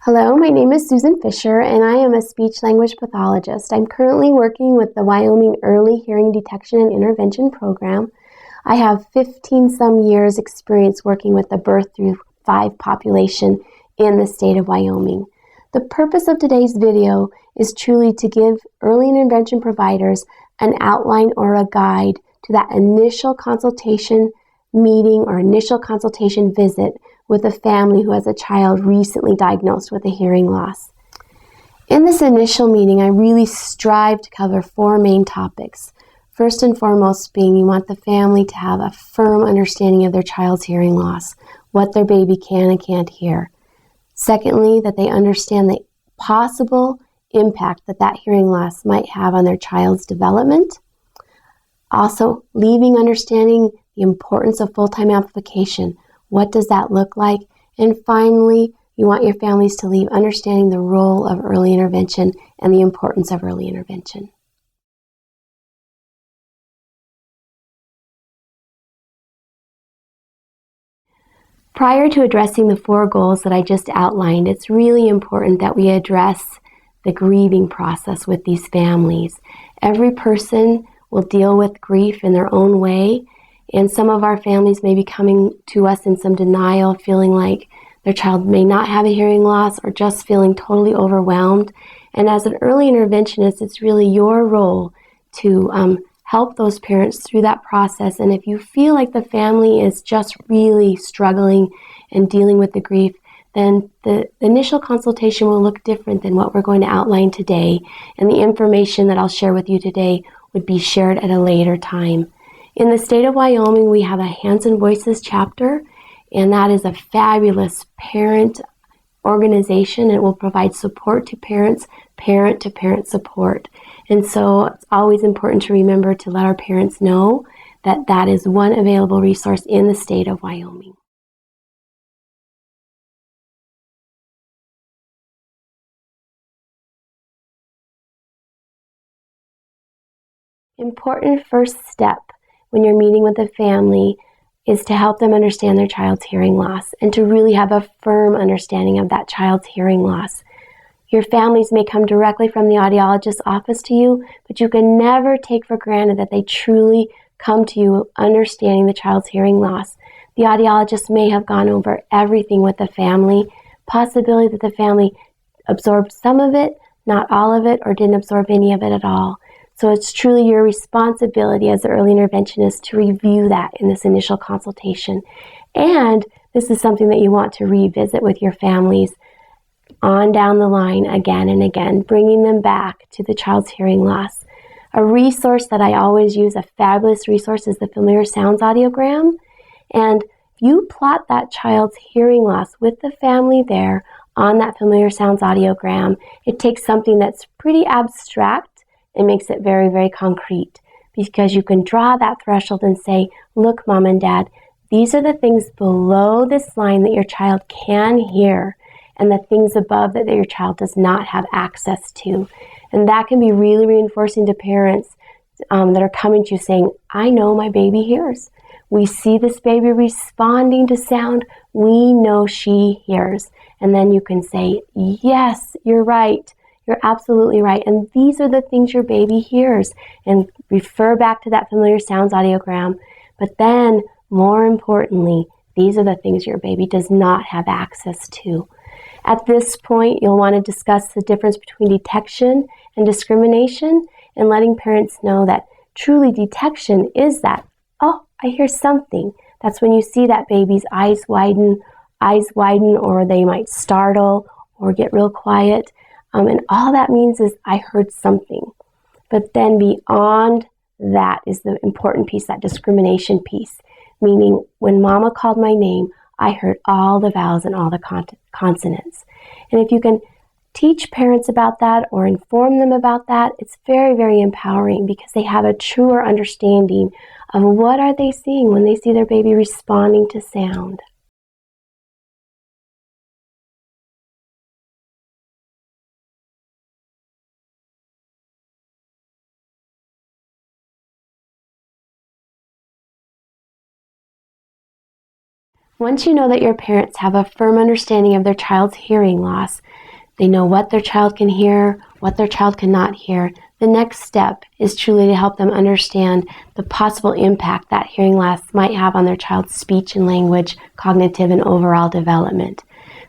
Hello, my name is Susan Fisher, and I am a speech-language pathologist. I'm currently working with the Wyoming Early Hearing Detection and Intervention Program. I have 15-some years experience working with the birth through 5 population in the state of Wyoming. The purpose of today's video is truly to give early intervention providers an outline or a guide to that initial consultation meeting or initial consultation visit with a family who has a child recently diagnosed with a hearing loss. In this initial meeting, I really strive to cover 4 main topics. First and foremost being you want the family to have a firm understanding of their child's hearing loss, what their baby can and can't hear. Secondly, that they understand the possible impact that hearing loss might have on their child's development. Also, leaving understanding the importance of full-time amplification. What does that look like? And finally, you want your families to leave understanding the role of early intervention and the importance of early intervention. Prior to addressing the 4 goals that I just outlined, it's really important that we address the grieving process with these families. Every person will deal with grief in their own way, and some of our families may be coming to us in some denial, feeling like their child may not have a hearing loss or just feeling totally overwhelmed. And as an early interventionist, it's really your role to help those parents through that process. And if you feel like the family is just really struggling and dealing with the grief, then the initial consultation will look different than what we're going to outline today. And the information that I'll share with you today would be shared at a later time. In the state of Wyoming, we have a Hands and Voices chapter, and that is a fabulous parent organization. It will provide support to parents, parent-to-parent support. And so it's always important to remember to let our parents know that that is one available resource in the state of Wyoming. Important first step when you're meeting with a family is to help them understand their child's hearing loss and to really have a firm understanding of that child's hearing loss. Your families may come directly from the audiologist's office to you, but you can never take for granted that they truly come to you understanding the child's hearing loss. The audiologist may have gone over everything with the family, possibility that the family absorbed some of it, not all of it, or didn't absorb any of it at all. So it's truly your responsibility as an early interventionist to review that in this initial consultation. And this is something that you want to revisit with your families on down the line again and again, bringing them back to the child's hearing loss. A resource that I always use, a fabulous resource, is the Familiar Sounds audiogram. And you plot that child's hearing loss with the family there on that Familiar Sounds audiogram. It takes something that's pretty abstract and makes it very, very concrete, because you can draw that threshold and say, look, mom and dad, these are the things below this line that your child can hear and the things above that your child does not have access to. And that can be really reinforcing to parents that are coming to you saying, I know my baby hears. We see this baby responding to sound. We know she hears. And then you can say, yes, you're right. You're absolutely right. And these are the things your baby hears. And refer back to that Familiar Sounds audiogram. But then, more importantly, these are the things your baby does not have access to. At this point, you'll want to discuss the difference between detection and discrimination, and letting parents know that truly detection is that, oh, I hear something. That's when you see that baby's eyes widen, or they might startle or get real quiet. And all that means is I heard something. But then beyond that is the important piece, that discrimination piece, meaning when mama called my name, I heard all the vowels and all the consonants. And if you can teach parents about that or inform them about that, it's very, very empowering, because they have a truer understanding of what are they seeing when they see their baby responding to sound. Once you know that your parents have a firm understanding of their child's hearing loss, they know what their child can hear, what their child cannot hear, the next step is truly to help them understand the possible impact that hearing loss might have on their child's speech and language, cognitive, and overall development.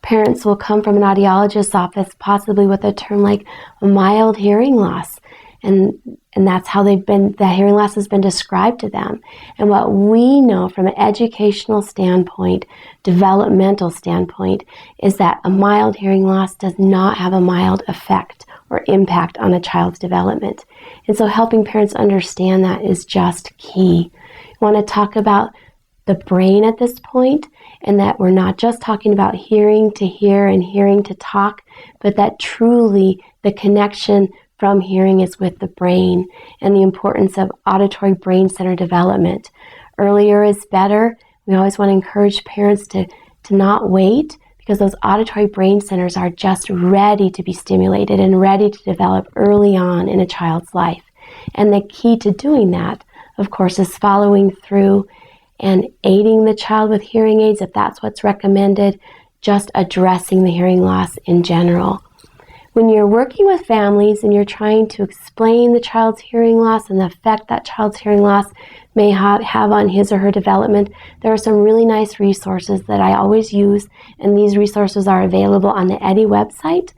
Parents will come from an audiologist's office possibly with a term like a mild hearing loss, and that's how that hearing loss has been described to them. And what we know from an educational standpoint, developmental standpoint, is that a mild hearing loss does not have a mild effect or impact on a child's development. And so helping parents understand that is just key. I want to talk about the brain at this point, and that we're not just talking about hearing to hear and hearing to talk, but that truly the connection from hearing is with the brain and the importance of auditory brain center development. Earlier is better. We always want to encourage parents to not wait, because those auditory brain centers are just ready to be stimulated and ready to develop early on in a child's life. And the key to doing that, of course, is following through and aiding the child with hearing aids if that's what's recommended, just addressing the hearing loss in general. When you're working with families and you're trying to explain the child's hearing loss and the effect that child's hearing loss may have on his or her development, there are some really nice resources that I always use, and these resources are available on the EHDI website.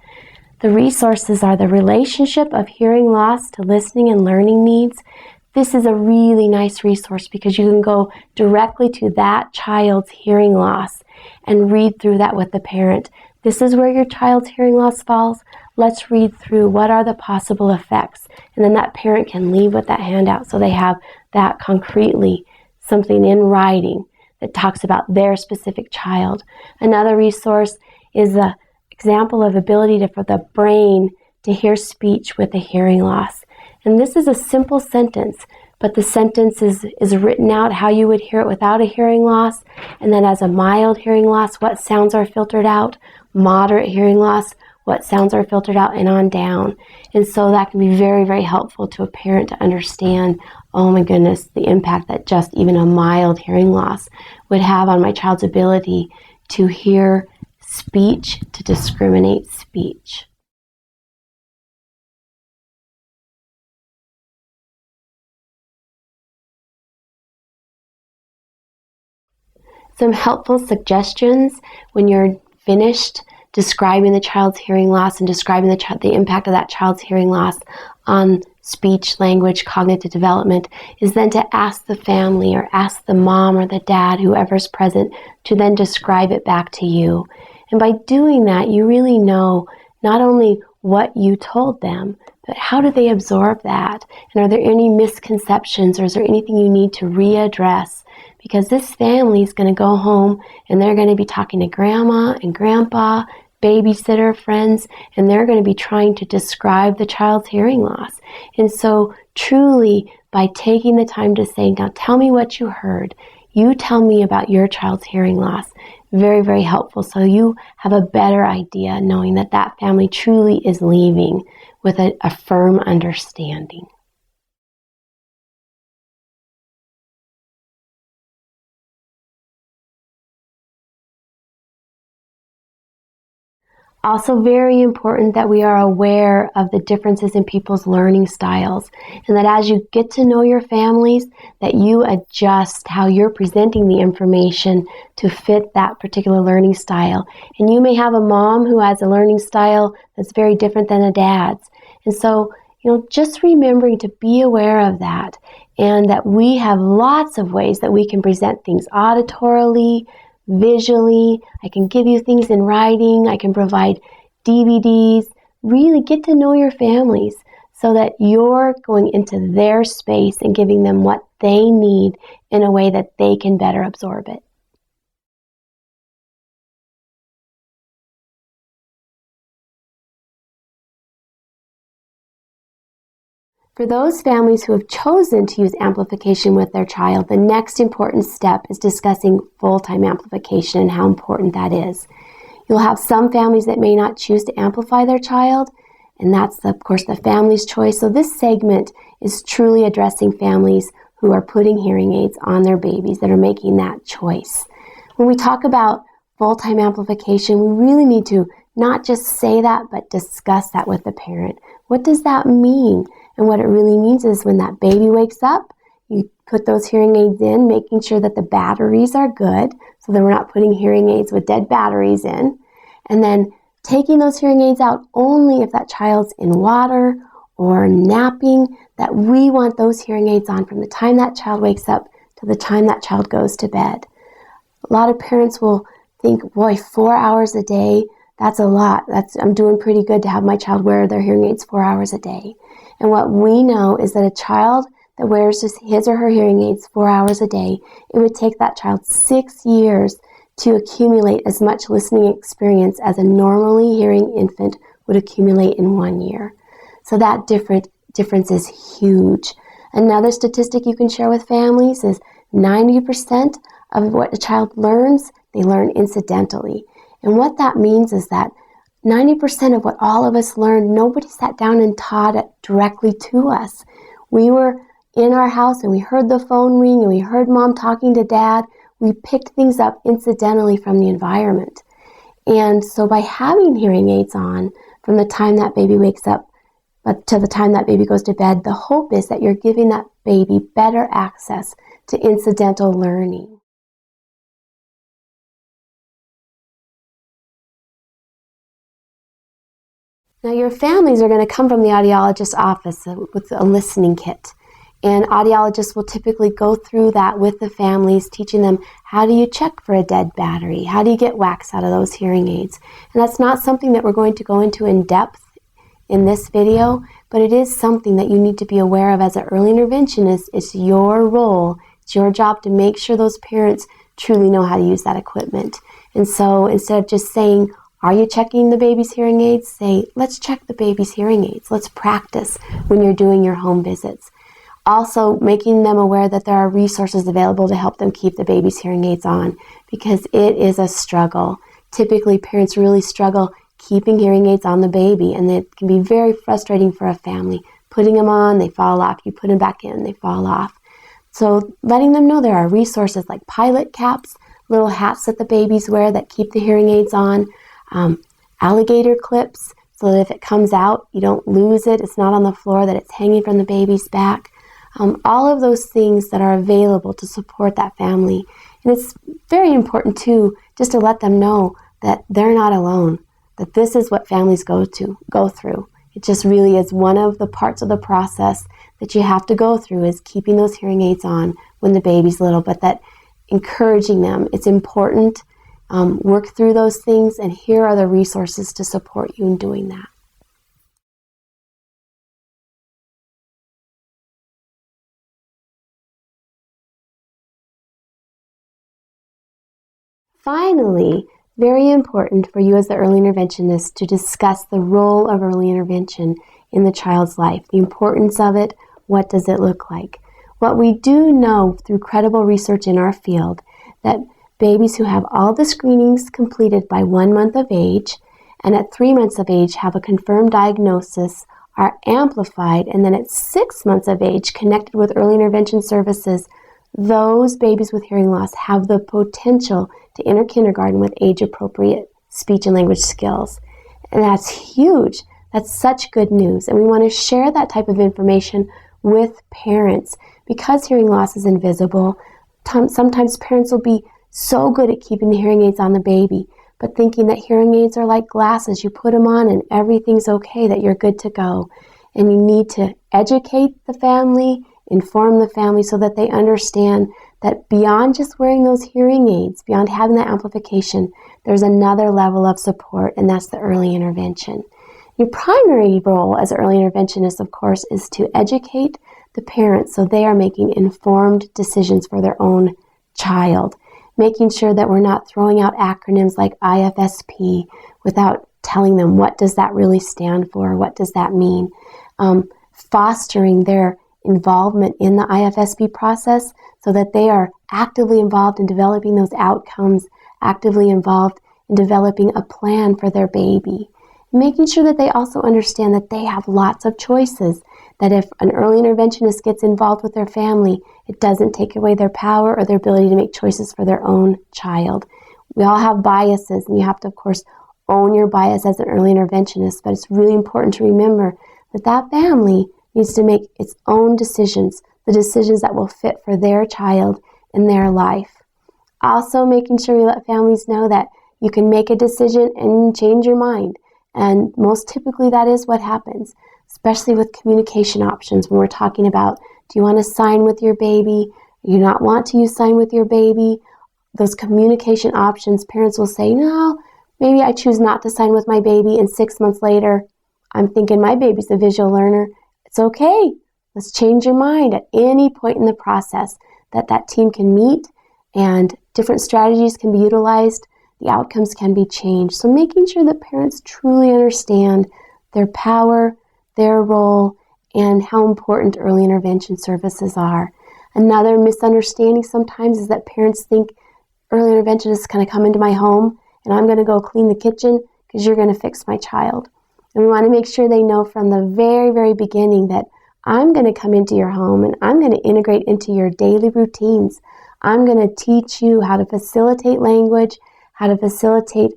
The resources are the relationship of hearing loss to listening and learning needs. This is a really nice resource because you can go directly to that child's hearing loss and read through that with the parent. This is where your child's hearing loss falls. Let's read through what are the possible effects. And then that parent can leave with that handout so they have that concretely, something in writing that talks about their specific child. Another resource is an example of ability for the brain to hear speech with a hearing loss. And this is a simple sentence, but the sentence is written out how you would hear it without a hearing loss. And then as a mild hearing loss, what sounds are filtered out, moderate hearing loss, what sounds are filtered out, and on down. And so that can be very, very helpful to a parent to understand, oh my goodness, the impact that just even a mild hearing loss would have on my child's ability to hear speech, to discriminate speech. Some helpful suggestions when you're finished describing the child's hearing loss and describing the impact of that child's hearing loss on speech, language, cognitive development is then to ask the family or ask the mom or the dad, whoever's present, to then describe it back to you. And by doing that, you really know not only what you told them, but how do they absorb that? And are there any misconceptions, or is there anything you need to readdress? Because this family is going to go home and they're going to be talking to grandma and grandpa, babysitter, friends, and they're going to be trying to describe the child's hearing loss. And so truly, by taking the time to say, now tell me what you heard, you tell me about your child's hearing loss, very, very helpful. So you have a better idea knowing that that family truly is leaving with a firm understanding. Also very important that we are aware of the differences in people's learning styles, and that as you get to know your families, that you adjust how you're presenting the information to fit that particular learning style. And you may have a mom who has a learning style that's very different than a dad's. And so, just remembering to be aware of that, and that we have lots of ways that we can present things auditorily, visually. I can give you things in writing. I can provide DVDs. Really get to know your families so that you're going into their space and giving them what they need in a way that they can better absorb it. For those families who have chosen to use amplification with their child, the next important step is discussing full-time amplification and how important that is. You'll have some families that may not choose to amplify their child, and that's, of course, the family's choice. So this segment is truly addressing families who are putting hearing aids on their babies that are making that choice. When we talk about full-time amplification, we really need to not just say that, but discuss that with the parent. What does that mean? And what it really means is when that baby wakes up, you put those hearing aids in, making sure that the batteries are good, so that we're not putting hearing aids with dead batteries in. And then taking those hearing aids out only if that child's in water or napping, that we want those hearing aids on from the time that child wakes up to the time that child goes to bed. A lot of parents will think, boy, 4 hours a day, that's a lot. I'm doing pretty good to have my child wear their hearing aids 4 hours a day. And what we know is that a child that wears his or her hearing aids 4 hours a day, it would take that child 6 years to accumulate as much listening experience as a normally hearing infant would accumulate in 1 year. So that difference is huge. Another statistic you can share with families is 90% of what a child learns, they learn incidentally. And what that means is that 90% of what all of us learned, nobody sat down and taught it directly to us. We were in our house and we heard the phone ring and we heard mom talking to dad. We picked things up incidentally from the environment. And so by having hearing aids on from the time that baby wakes up but to the time that baby goes to bed, the hope is that you're giving that baby better access to incidental learning. Now your families are going to come from the audiologist's office with a listening kit. And audiologists will typically go through that with the families, teaching them how do you check for a dead battery? How do you get wax out of those hearing aids? And that's not something that we're going to go into in depth in this video, but it is something that you need to be aware of as an early interventionist. It's your role, it's your job to make sure those parents truly know how to use that equipment. And so instead of just saying, are you checking the baby's hearing aids? Say, let's check the baby's hearing aids. Let's practice when you're doing your home visits. Also, making them aware that there are resources available to help them keep the baby's hearing aids on, because it is a struggle. Typically, parents really struggle keeping hearing aids on the baby, and it can be very frustrating for a family. Putting them on, they fall off. You put them back in, they fall off. So letting them know there are resources like pilot caps, little hats that the babies wear that keep the hearing aids on, alligator clips, so that if it comes out, you don't lose it. It's not on the floor, that it's hanging from the baby's back. All of those things that are available to support that family. And it's very important too, just to let them know that they're not alone, that this is what families go through. It just really is one of the parts of the process that you have to go through, is keeping those hearing aids on when the baby's little, but that encouraging them, it's important. Work through those things, and here are the resources to support you in doing that. Finally, very important for you as the early interventionist to discuss the role of early intervention in the child's life, the importance of it, what does it look like. What we do know through credible research in our field, that babies who have all the screenings completed by 1 month of age and at 3 months of age have a confirmed diagnosis are amplified, and then at 6 months of age connected with early intervention services, those babies with hearing loss have the potential to enter kindergarten with age-appropriate speech and language skills. And that's huge. That's such good news. And we want to share that type of information with parents. Because hearing loss is invisible, sometimes parents will be so good at keeping the hearing aids on the baby, but thinking that hearing aids are like glasses. You put them on and everything's okay, that you're good to go. And you need to educate the family, inform the family so that they understand that beyond just wearing those hearing aids, beyond having that amplification, there's another level of support, and that's the early intervention. Your primary role as an early interventionist, of course, is to educate the parents so they are making informed decisions for their own child, making sure that we're not throwing out acronyms like IFSP without telling them what does that really stand for, what does that mean, fostering their involvement in the IFSP process so that they are actively involved in developing those outcomes, actively involved in developing a plan for their baby. Making sure that they also understand that they have lots of choices, that if an early interventionist gets involved with their family, it doesn't take away their power or their ability to make choices for their own child. We all have biases, and you have to, of course, own your bias as an early interventionist, but it's really important to remember that that family needs to make its own decisions, the decisions that will fit for their child in their life. Also, making sure you let families know that you can make a decision and change your mind. And most typically that is what happens, especially with communication options when we're talking about, do you want to sign with your baby? Do you not want to use sign with your baby? Those communication options, parents will say, no, maybe I choose not to sign with my baby, and 6 months later, I'm thinking my baby's a visual learner. It's okay. Let's change your mind at any point in the process that team can meet and different strategies can be utilized. The outcomes can be changed. So making sure that parents truly understand their power, their role, and how important early intervention services are. Another misunderstanding sometimes is that parents think early interventionists kind of come into my home and I'm going to go clean the kitchen because you're going to fix my child. And we want to make sure they know from the very, very beginning that I'm going to come into your home and I'm going to integrate into your daily routines. I'm going to teach you how to facilitate language, how to facilitate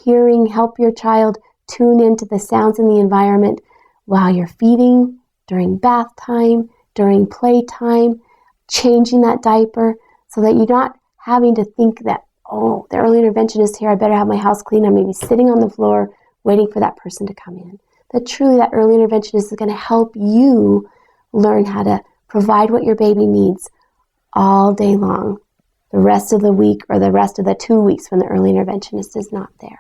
hearing, help your child tune into the sounds in the environment while you're feeding, during bath time, during playtime, changing that diaper so that you're not having to think that, oh, the early interventionist here, I better have my house clean. I'm maybe sitting on the floor waiting for that person to come in. That truly that early interventionist is going to help you learn how to provide what your baby needs all day long, the rest of the week or the rest of the 2 weeks when the early interventionist is not there.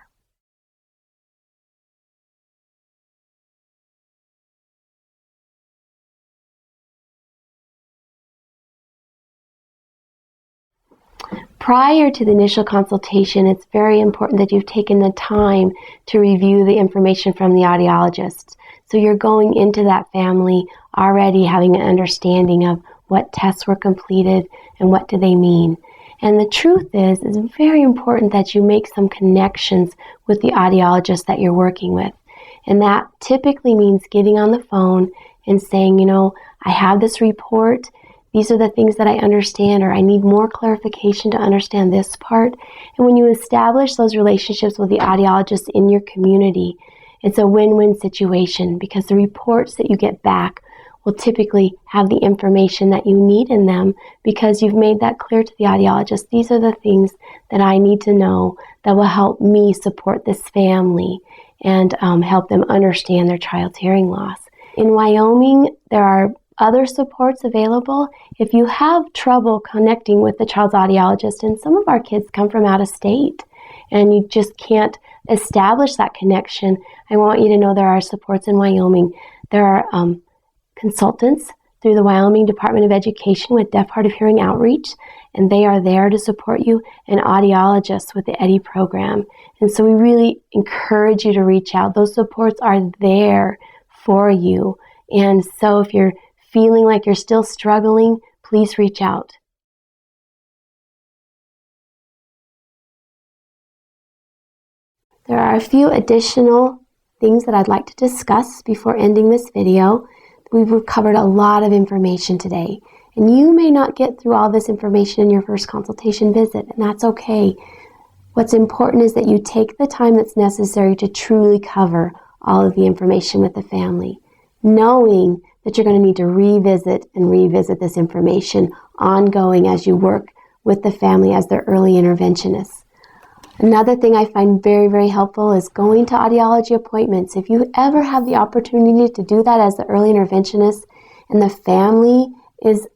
Prior to the initial consultation, it's very important that you've taken the time to review the information from the audiologist. So you're going into that family already having an understanding of what tests were completed and what do they mean. And the truth is, it's very important that you make some connections with the audiologist that you're working with. And that typically means getting on the phone and saying, I have this report. These are the things that I understand, or I need more clarification to understand this part. And when you establish those relationships with the audiologist in your community, it's a win-win situation because the reports that you get back will typically have the information that you need in them because you've made that clear to the audiologist. These are the things that I need to know that will help me support this family and help them understand their child's hearing loss. In Wyoming, there are other supports available. If you have trouble connecting with the child's audiologist, and some of our kids come from out of state, and you just can't establish that connection, I want you to know there are supports in Wyoming. There are consultants through the Wyoming Department of Education with Deaf Hard of Hearing Outreach, and they are there to support you, and audiologists with the EHDI program. And so we really encourage you to reach out. Those supports are there for you. And so if you're feeling like you're still struggling, please reach out. There are a few additional things that I'd like to discuss before ending this video. We've covered a lot of information today, and you may not get through all this information in your first consultation visit, and that's okay. What's important is that you take the time that's necessary to truly cover all of the information with the family, knowing that you're going to need to revisit this information ongoing as you work with the family as their early interventionists. Another thing I find very, very helpful is going to audiology appointments. If you ever have the opportunity to do that as the early interventionist and the family is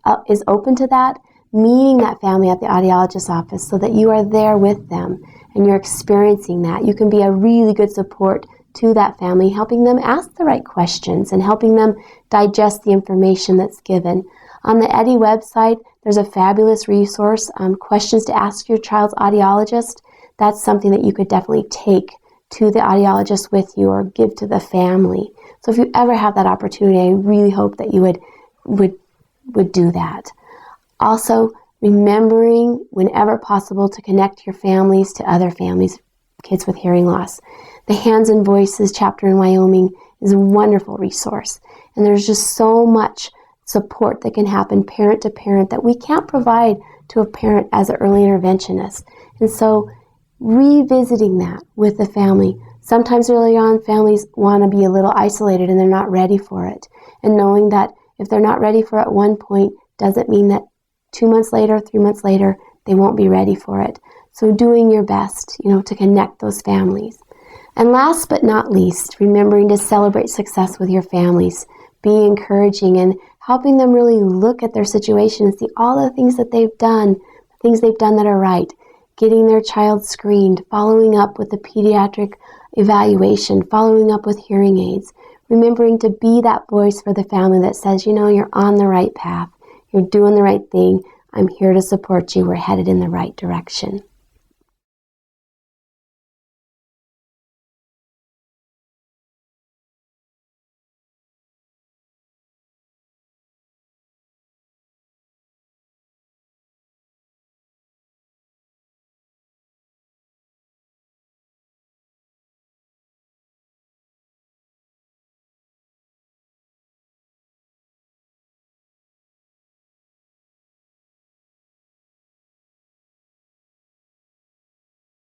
open to that, meeting that family at the audiologist's office so that you are there with them and you're experiencing that. You can be a really good support to that family, helping them ask the right questions and helping them digest the information that's given. On the EHDI website, there's a fabulous resource, questions to ask your child's audiologist. That's something that you could definitely take to the audiologist with you or give to the family. So if you ever have that opportunity, I really hope that you would do that. Also, remembering whenever possible to connect your families to other families. kids with hearing loss. The Hands and Voices chapter in Wyoming is a wonderful resource. And there's just so much support that can happen parent to parent that we can't provide to a parent as an early interventionist. And so revisiting that with the family. Sometimes early on families want to be a little isolated and they're not ready for it. And knowing that if they're not ready for it at one point doesn't mean that 2 months later, 3 months later, they won't be ready for it. So doing your best, to connect those families. And last but not least, remembering to celebrate success with your families. Be encouraging and helping them really look at their situation and see all the things that they've done, the things they've done that are right. Getting their child screened, following up with the pediatric evaluation, following up with hearing aids. Remembering to be that voice for the family that says, you're on the right path. You're doing the right thing. I'm here to support you. We're headed in the right direction.